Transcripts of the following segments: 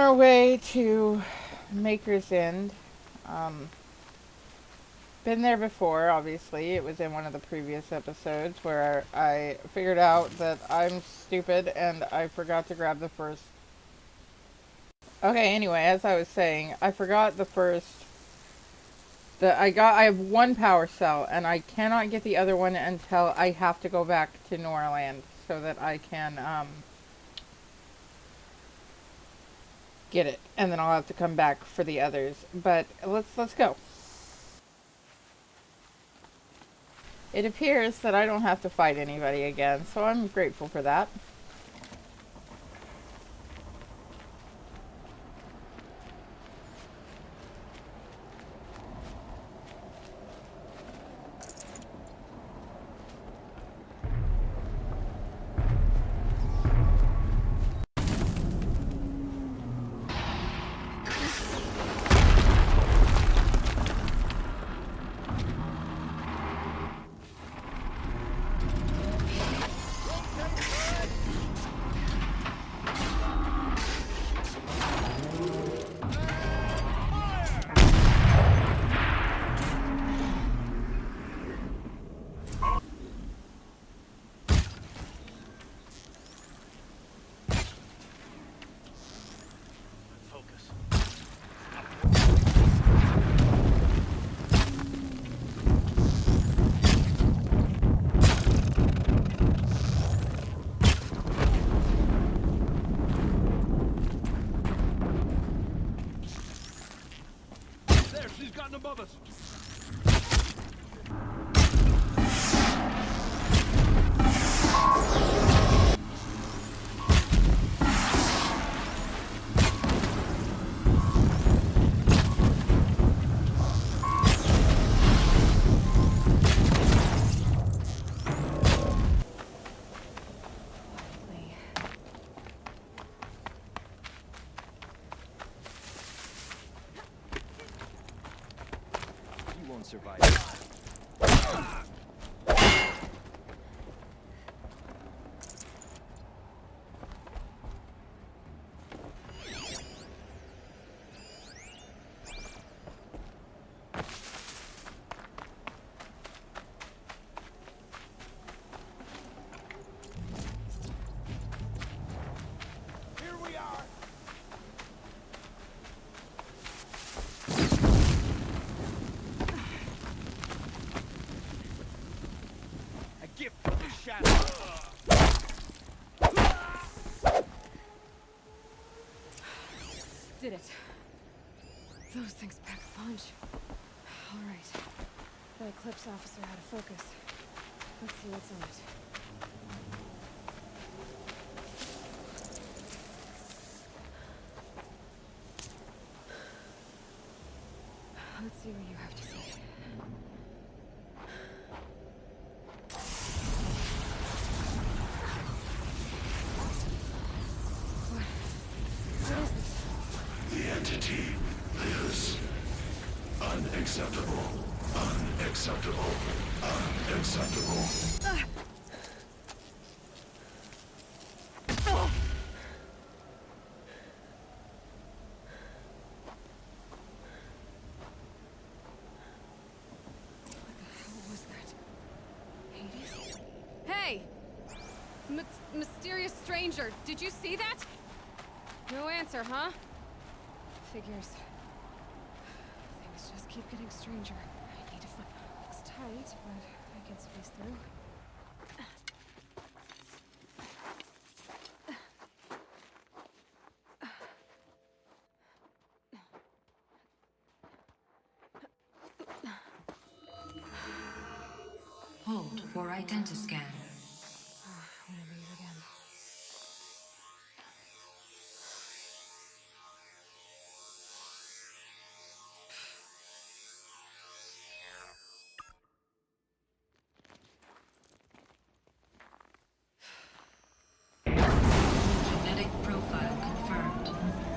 our way to Maker's End. Um, Been there before, obviously. It was in one of the previous episodes where I figured out that I'm stupid and I forgot to grab the first. Okay, anyway, as I was saying, I forgot the first. I have one power cell and I cannot get the other one until I have to go back to Norland so that I can get it, and then I'll have to come back for the others. But let's go. It appears that I don't have to fight anybody again, so I'm grateful for that. She's gotten above us. You won't survive. Did it. Those things pack a punch. All right. The Eclipse officer had a focus. Let's see what's on it. Let's see what you have to say. The entity lives. Unacceptable. Unacceptable. Unacceptable. Hey! Mysterious stranger, did you see that? No answer, huh? Figures. Things just keep getting stranger. I need to find... Looks tight, but I can space through. Hold for identiscan. I'm gonna leave again. Genetic profile confirmed.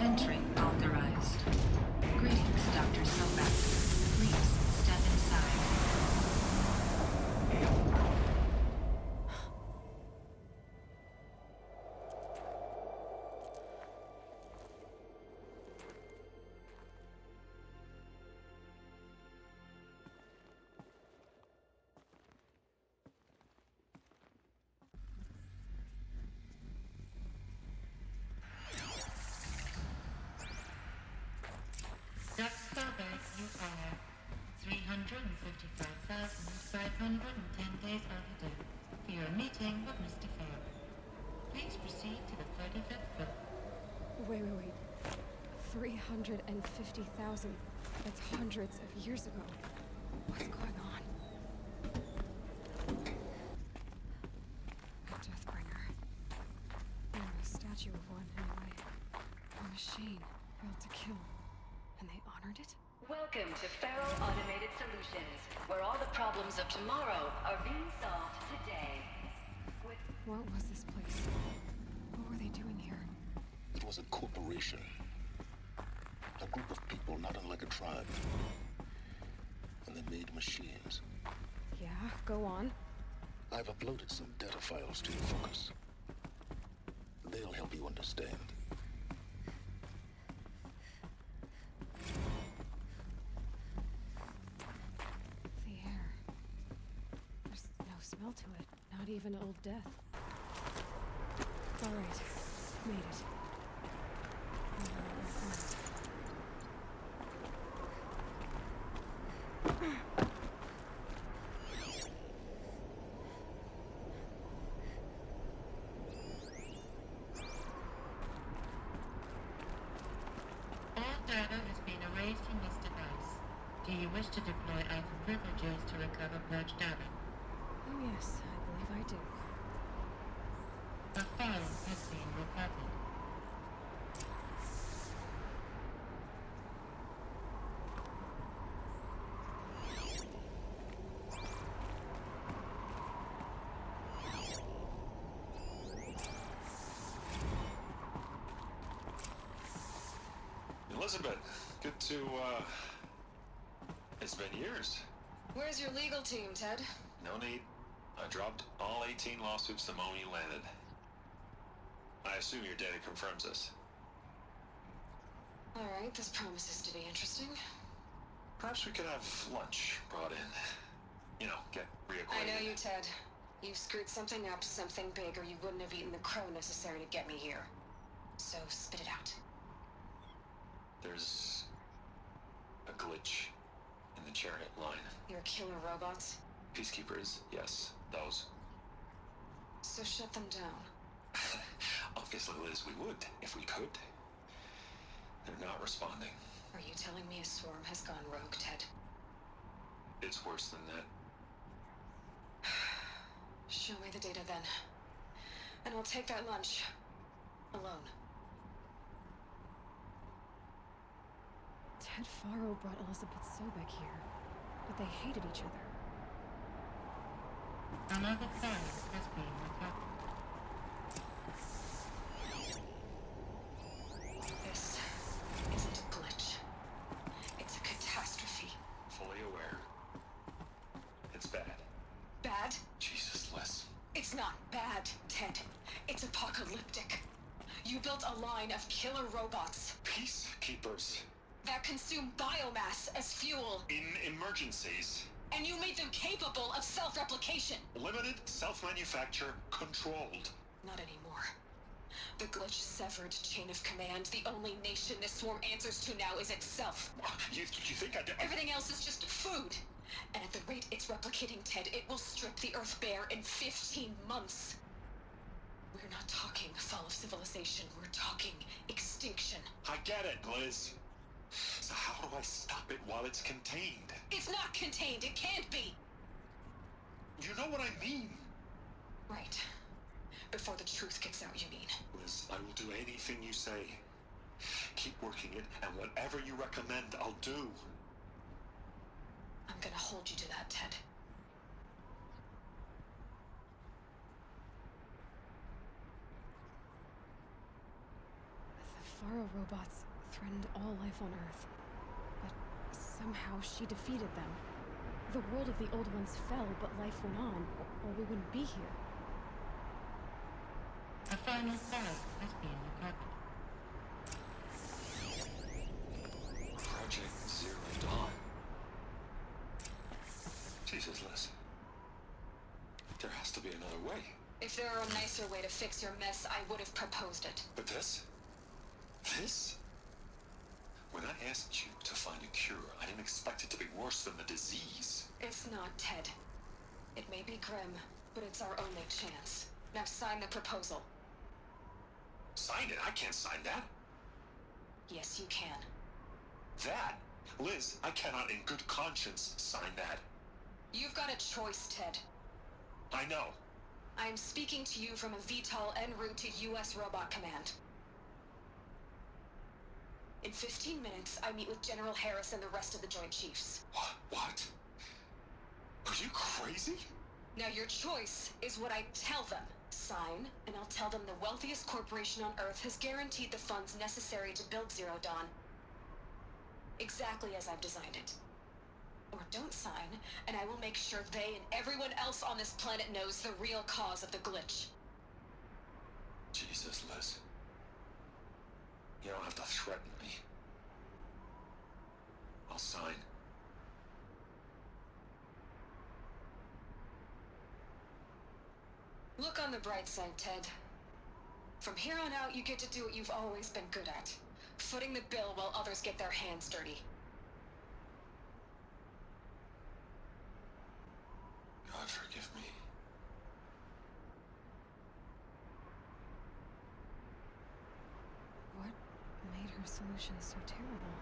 Entry authorized. Greetings, Dr. Sobak. Please step inside. Wait. 350,000. That's hundreds of years ago. What's going on? A Deathbringer. Or a statue of one, anyway. A machine built to kill. And they honored it? Welcome to Feral Automated Solutions, where all the problems of tomorrow are being solved today. What was this place? What were they doing here? It was a corporation. A group of people not unlike a tribe. And they made machines. Yeah, go on. I've uploaded some data files to your focus. They'll help you understand. The air. There's no smell to it. Not even Old Death. All right. Made it. All data has been erased from this device. Do you wish to deploy Alpha privileges to recover purged data? Oh yes, I believe I do. A file has been recovered. Elizabeth, good to, it's been years. Where's your legal team, Ted? No need. I dropped all 18 lawsuits the moment you landed. I assume your data confirms this. All right, this promises to be interesting. Perhaps we could have lunch brought in. You know, get reacquainted. I know you, Ted. You screwed something up, something big, or you wouldn't have eaten the crow necessary to get me here. So spit it out. There's a glitch in the chariot line. Your killer robots? Peacekeepers, yes, those. So shut them down. Obviously, Liz, we would, if we could. They're not responding. Are you telling me a swarm has gone rogue, Ted? It's worse than that. Show me the data then. And I'll take that lunch. Alone. Ted Faro brought Elizabeth Sobek here, but they hated each other. Another file has been recovered. This isn't a glitch. It's a catastrophe. Fully aware. It's bad. Bad? Jesus, Liz. It's not bad, Ted. It's apocalyptic. You built a line of killer robots Peacekeepers. that consume biomass as fuel, In emergencies. and you made them capable of self-replication. Limited, self-manufacture, controlled. Not anymore. The glitch severed chain of command. The only nation this swarm answers to now is itself. You think I did? Everything else is just food. And at the rate it's replicating, Ted, it will strip the Earth bare in 15 months. We're not talking fall of civilization. We're talking extinction. I get it, Liz. So how do I stop it while it's contained? It's not contained. It can't be. You know what I mean. Right. Before the truth gets out, you mean? Liz, I will do anything you say. Keep working it, and whatever you recommend, I'll do. I'm gonna hold you to that, Ted. The Faro robots threatened all life on Earth. But somehow she defeated them. The world of the old ones fell, but life went on, or we wouldn't be here. A final file has been recovered. Project Zero Dawn. Jesus, Liz. There has to be another way. If there were a nicer way to fix your mess, I would have proposed it. But this? This? When I asked you to find a cure, I didn't expect it to be worse than the disease. It's not, Ted. It may be grim, but it's our only chance. Now sign the proposal. Sign it? I can't sign that. you can. That? Liz, I cannot in good conscience sign that. You've got a choice, Ted. I know. I am speaking to you from a VTOL en route to U.S. Robot Command. In 15 minutes, I meet with General Harris and the rest of the Joint Chiefs. What? Are you crazy? Now your choice is what I tell them. Sign, and I'll tell them the wealthiest corporation on Earth has guaranteed the funds necessary to build Zero Dawn. Exactly as I've designed it. Or don't sign, and I will make sure they and everyone else on this planet knows the real cause of the glitch. Jesus, Liz. You don't have to threaten me. I'll sign. Look on the bright side, Ted. From here on out, you get to do what you've always been good at. Footing the bill while others get their hands dirty. God forgive me. What made her solution so terrible?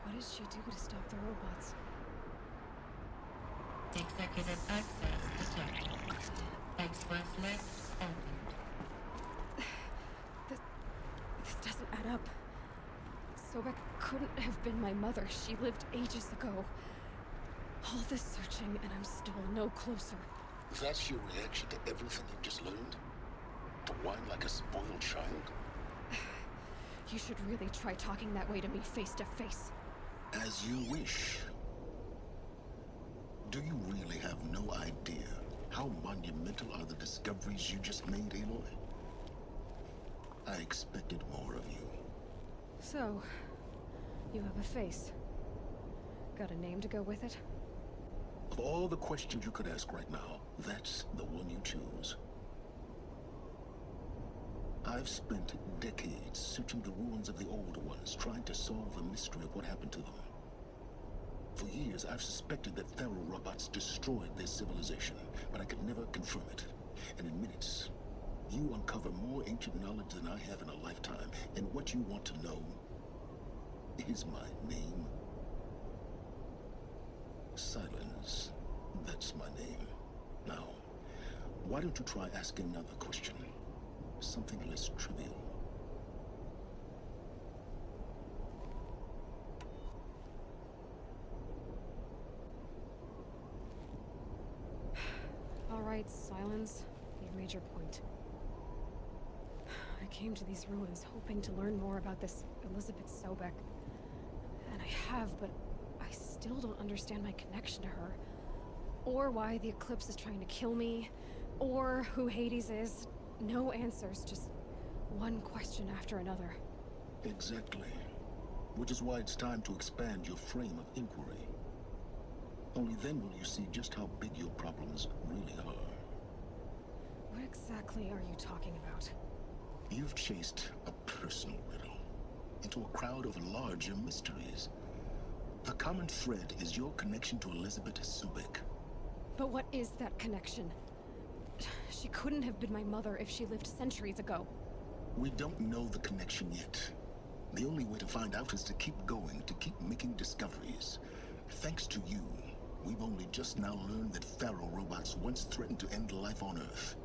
What did she do to stop the robots? Executive access detected. Express list opened. This doesn't add up. Sobek couldn't have been my mother. She lived ages ago. All this searching, and I'm still no closer. That's your reaction to everything you've just learned? To whine like a spoiled child? You should really try talking that way to me face to face. As you wish. Do you really have no idea how monumental are the discoveries you just made, Aloy? I expected more of you. So, you have a face. Got a name to go with it? Of all the questions you could ask right now, that's the one you choose. I've spent decades searching the ruins of the older ones, trying to solve the mystery of what happened to them. For years, I've suspected that Thero robots destroyed their civilization, but I could never confirm it. And in minutes, you uncover more ancient knowledge than I have in a lifetime, and what you want to know is my name. Silence. That's my name. Now, why don't you try asking another question? Something less trivial. All right, Silence. You've made your point. I came to these ruins hoping to learn more about this Elizabeth Sobek. And I have, but I still don't understand my connection to her. Or why the Eclipse is trying to kill me. Or who Hades is. No answers, just one question after another. Exactly. Which is why it's time to expand your frame of inquiry. Only then will you see just how big your problems really are. What exactly are you talking about? You've chased a personal riddle into a crowd of larger mysteries. The common thread is your connection to Elizabeth Sobek. But what is that connection? She couldn't have been my mother if she lived centuries ago. We don't know the connection yet. The only way to find out is to keep going, to keep making discoveries. Thanks to you, we've only just now learned that Pharaoh robots once threatened to end life on Earth.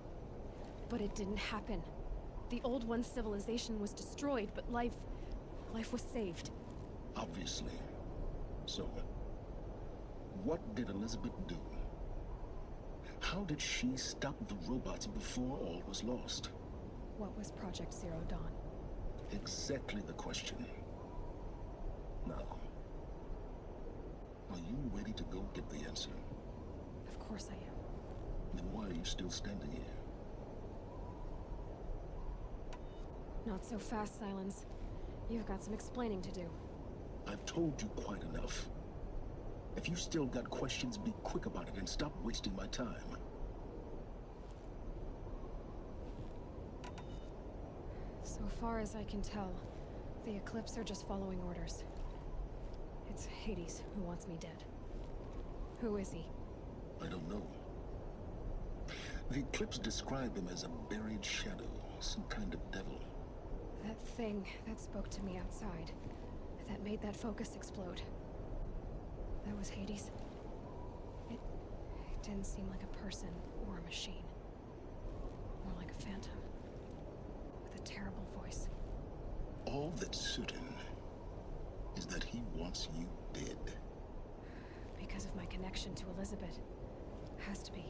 But it didn't happen. The old one's civilization was destroyed, but life was saved. Obviously. So, what did Elizabeth do? How did she stop the robots before all was lost? What was Project Zero Dawn? Exactly the question. Now, are you ready to go get the answer? Of course I am. Then why are you still standing here? Not so fast, Silence. You've got some explaining to do. I've told you quite enough. If you still got questions, be quick about it and stop wasting my time. So far as I can tell, the Eclipse are just following orders. It's Hades who wants me dead. Who is he? I don't know. The Eclipse described him as a buried shadow, some kind of devil. That thing that spoke to me outside, that made that focus explode. That was Hades. It didn't seem like a person or a machine. More like a phantom. With a terrible voice. All that's certain is that he wants you dead. Because of my connection to Elizabeth. Has to be.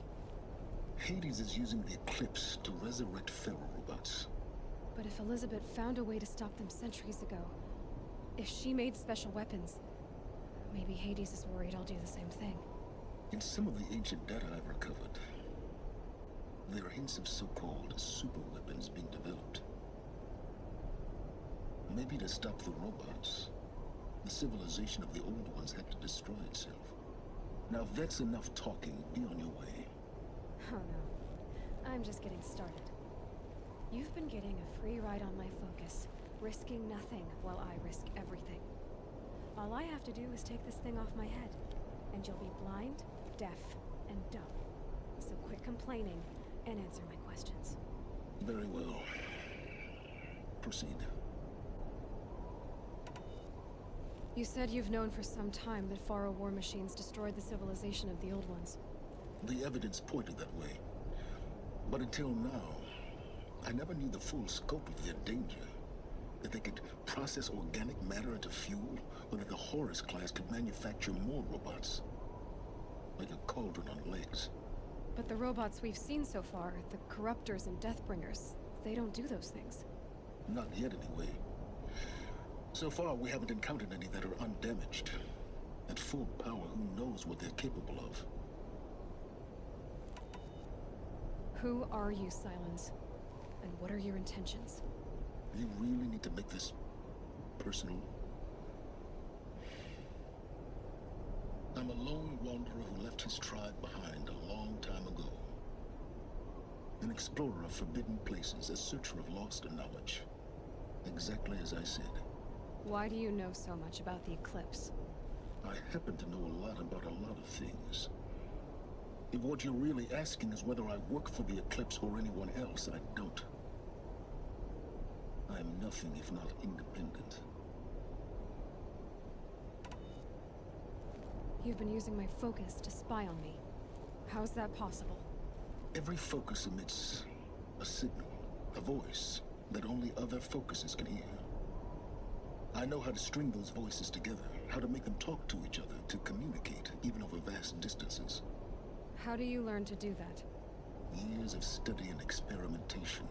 Hades is using the Eclipse to resurrect feral robots. But if Elizabeth found a way to stop them centuries ago, if she made special weapons, maybe Hades is worried I'll do the same thing. In some of the ancient data I've recovered, there are hints of so-called super weapons being developed. Maybe to stop the robots, the civilization of the old ones had to destroy itself. Now if that's enough talking, be on your way. Oh no, I'm just getting started. You've been getting a free ride on my focus, risking nothing while I risk everything. All I have to do is take this thing off my head, and you'll be blind, deaf, and dumb. So quit complaining and answer my questions. Very well. Proceed. You said you've known for some time that Faro war machines destroyed the civilization of the old ones. The evidence pointed that way. But until now, I never knew the full scope of their danger. That they could process organic matter into fuel, or that the Horus class could manufacture more robots. Like a cauldron on legs. But the robots we've seen so far, the Corruptors and Deathbringers, they don't do those things. Not yet, anyway. So far, we haven't encountered any that are undamaged. At full power, who knows what they're capable of? Who are you, Silence? And what are your intentions? You really need to make this personal? I'm a lone wanderer who left his tribe behind a long time ago. An explorer of forbidden places, a searcher of lost knowledge. Exactly as I said. Why do you know so much about the Eclipse? I happen to know a lot about a lot of things. If what you're really asking is whether I work for the Eclipse or anyone else, I don't. I am nothing if not independent. You've been using my focus to spy on me. How's that possible? Every focus emits a signal, a voice, that only other focuses can hear. I know how to string those voices together, how to make them talk to each other, to communicate, even over vast distances. How do you learn to do that? Years of study and experimentation.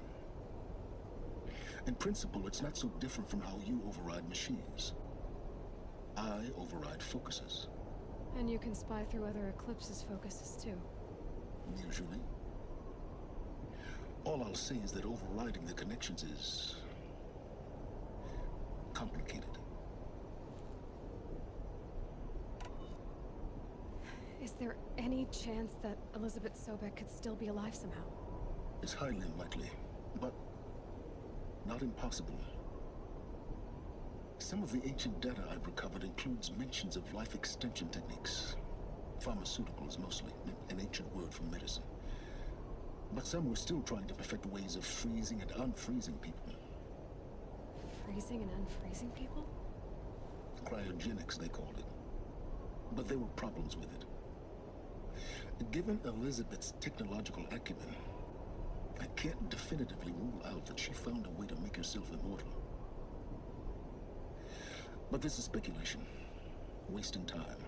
In principle, it's not so different from how you override machines. I override focuses. And you can spy through other Eclipse's focuses too. Usually. All I'll say is that overriding the connections is complicated. Is there any chance that Elizabeth Sobek could still be alive somehow? It's highly unlikely, but not impossible. Some of the ancient data I've recovered includes mentions of life extension techniques. Pharmaceuticals, mostly, an ancient word for medicine. But some were still trying to perfect ways of freezing and unfreezing people. Freezing and unfreezing people? Cryogenics, they called it. But there were problems with it. Given Elizabeth's technological acumen, I can't definitively rule out that she found a way to make herself immortal. But this is speculation. Wasting time.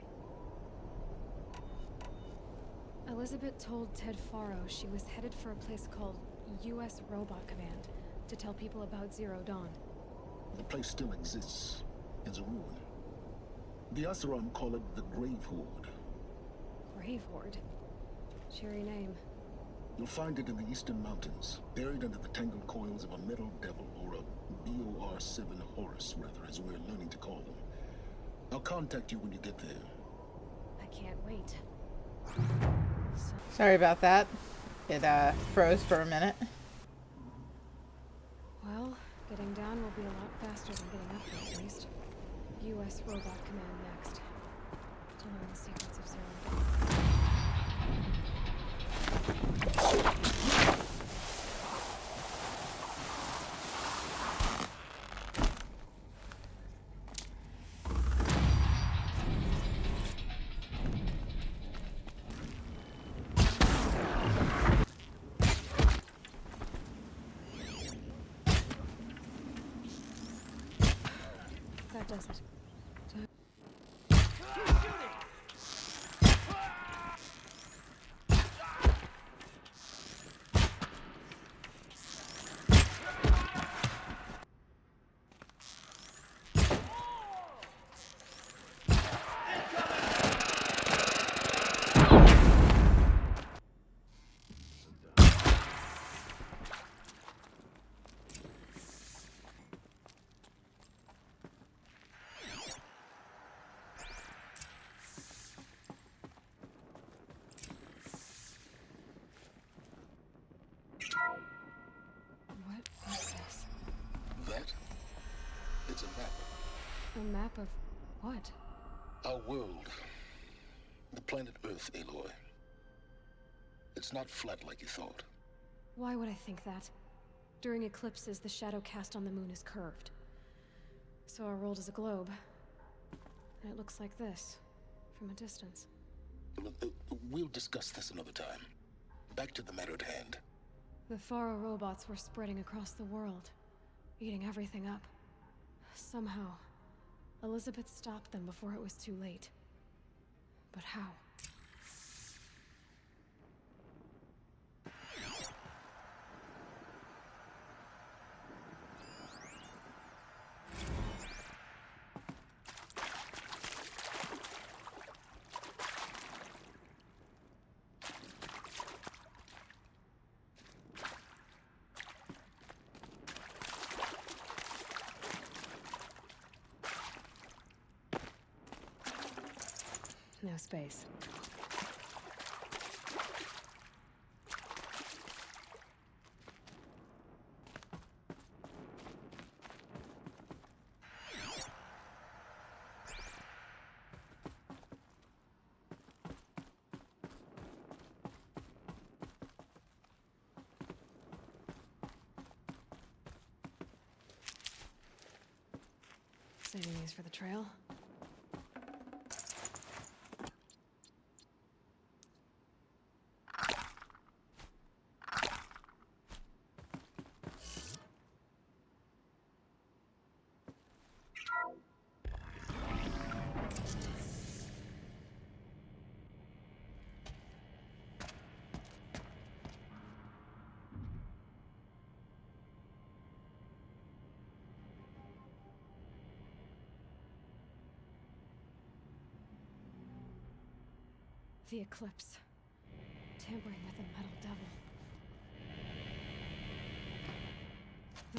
Elizabeth told Ted Faro she was headed for a place called U.S. Robot Command to tell people about Zero Dawn. The place still exists as a ruin. The Asuram call it the Grave Horde. Grave Horde? Cheery name. You'll find it in the Eastern Mountains, buried under the tangled coils of a metal devil, or a BOR-7 Horus, rather, as we're learning to call them. I'll contact you when you get there. I can't wait. Sorry about that. It froze for a minute. Well, getting down will be a lot faster than getting up there, at least. U.S. Robot Command next. To learn the secrets of Zero Dawn. That does it. What is this? That? It's a map. A map of what? Our world. The planet Earth, Aloy. It's not flat like you thought. Why would I think that? During eclipses, the shadow cast on the moon is curved. So our world is a globe. And it looks like this, from a distance. We'll discuss this another time. Back to the matter at hand. The Faro robots were spreading across the world, eating everything up. Somehow, Elizabeth stopped them before it was too late. But how? No space. Saving these for the trail. The eclipse. Tampering with the metal devil.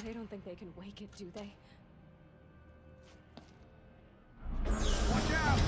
They don't think they can wake it, do they? Watch out!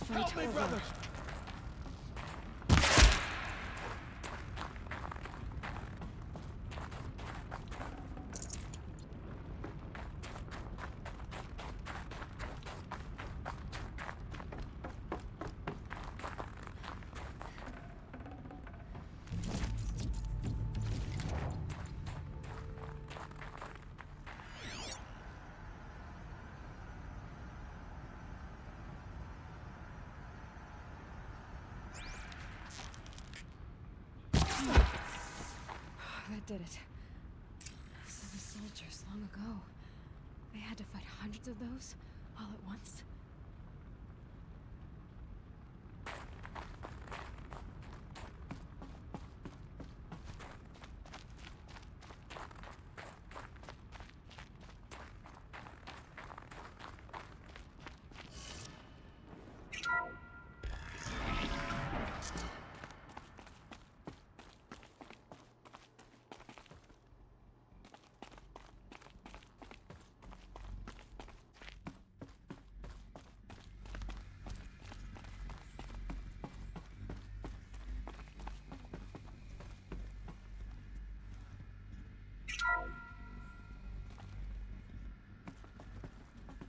fight Help me, over. brother! That did it. So the soldiers long ago, they had to fight hundreds of those all at once.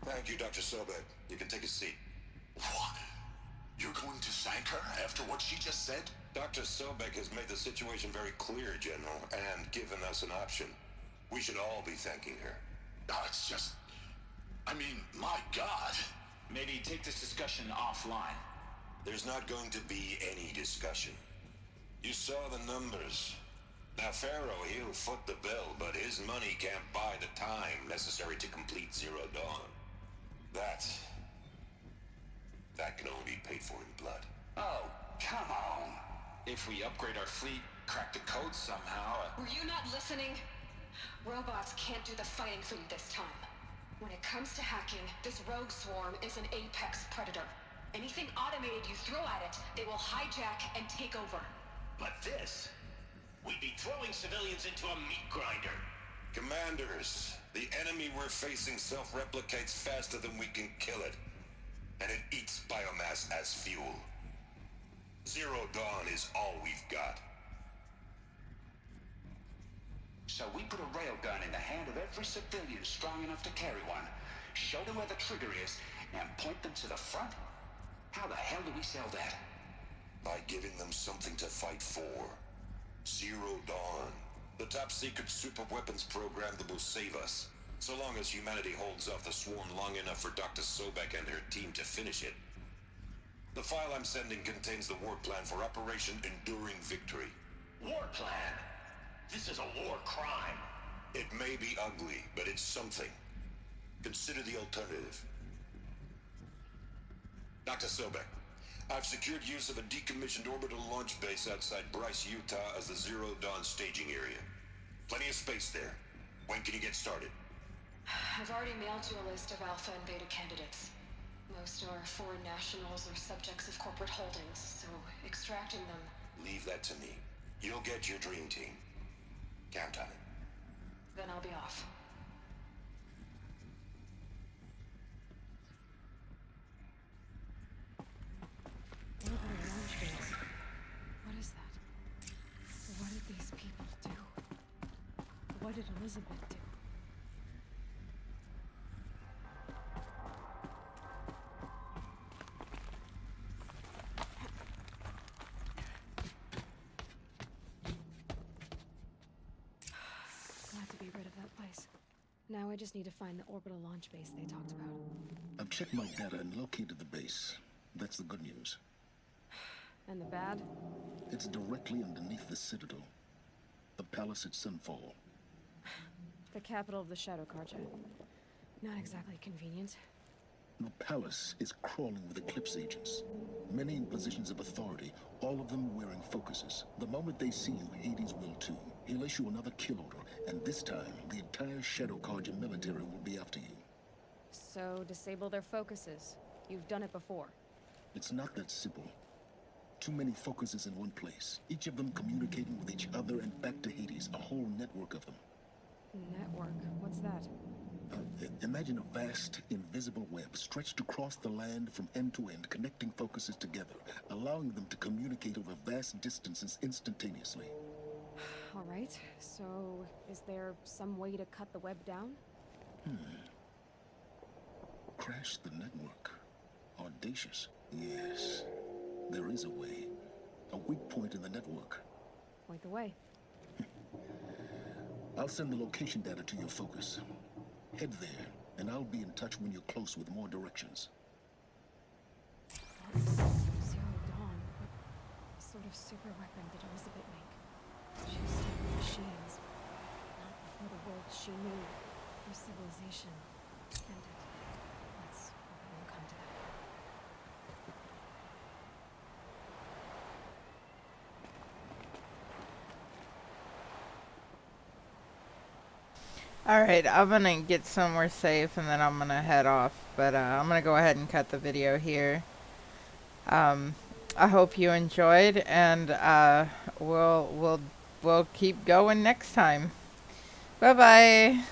Thank you, Dr. Sobek. You can take a seat. What? You're going to thank her after what she just said? Dr. Sobek has made the situation very clear, General, and given us an option. We should all be thanking her. Oh, it's just... I mean, my God. Maybe take this discussion offline. There's not going to be any discussion. You saw the numbers. Now, Pharaoh, he'll foot the bill, but his money can't buy the time necessary to complete Zero Dawn. That can only be paid for in blood. Oh, come on. If we upgrade our fleet, crack the code somehow... Were you not listening? Robots can't do the fighting for you this time. When it comes to hacking, this rogue swarm is an apex predator. Anything automated you throw at it, they will hijack and take over. But this... We'd be throwing civilians into a meat grinder. Commanders, the enemy we're facing self-replicates faster than we can kill it. And it eats biomass as fuel. Zero Dawn is all we've got. So we put a railgun in the hand of every civilian strong enough to carry one, show them where the trigger is, and point them to the front? How the hell do we sell that? By giving them something to fight for. Zero Dawn. The top secret super weapons program that will save us. So long as humanity holds off the swarm long enough for Dr. Sobek and her team to finish it. The file I'm sending contains the war plan for Operation Enduring Victory. War plan? This is a war crime. It may be ugly, but it's something. Consider the alternative. Dr. Sobek, I've secured use of a decommissioned orbital launch base outside Bryce, Utah as the Zero Dawn staging area. Plenty of space there. When can you get started? I've already mailed you a list of alpha and beta candidates. Most are foreign nationals or subjects of corporate holdings, so extracting them... Leave that to me. You'll get your dream team. Count on it. Then I'll be off. Orbital launch base. What is that? What did these people do? What did Elizabeth do? Glad to be rid of that place. Now I just need to find the orbital launch base they talked about. I've checked my data and located the base. That's the good news. And the bad? It's directly underneath the Citadel. The palace at Sunfall. The capital of the Shadow Carja. Not exactly convenient. The palace is crawling with Eclipse agents. Many in positions of authority, all of them wearing focuses. The moment they see you, Hades will too. He'll issue another kill order, and this time, the entire Shadow Carja military will be after you. So, disable their focuses. You've done it before. It's not that simple. Too many focuses in one place, each of them communicating with each other and back to Hades, a whole network of them. Network? What's that? Imagine a vast, invisible web stretched across the land from end to end, connecting focuses together, allowing them to communicate over vast distances instantaneously. All right, so is there some way to cut the web down? Crash the network. Audacious. Yes, there is a way. A weak point in the network. Point the way. I'll send the location data to your focus. Head there, and I'll be in touch when you're close with more directions. That's Zero Dawn. What sort of super weapon did Elizabeth make? She studied machines. Not before the world she knew. Her civilization ended. Let's hope it won't come to that. Alright, I'm gonna get somewhere safe and then I'm gonna head off. But I'm gonna go ahead and cut the video here. I hope you enjoyed, and we'll keep going next time. Bye bye.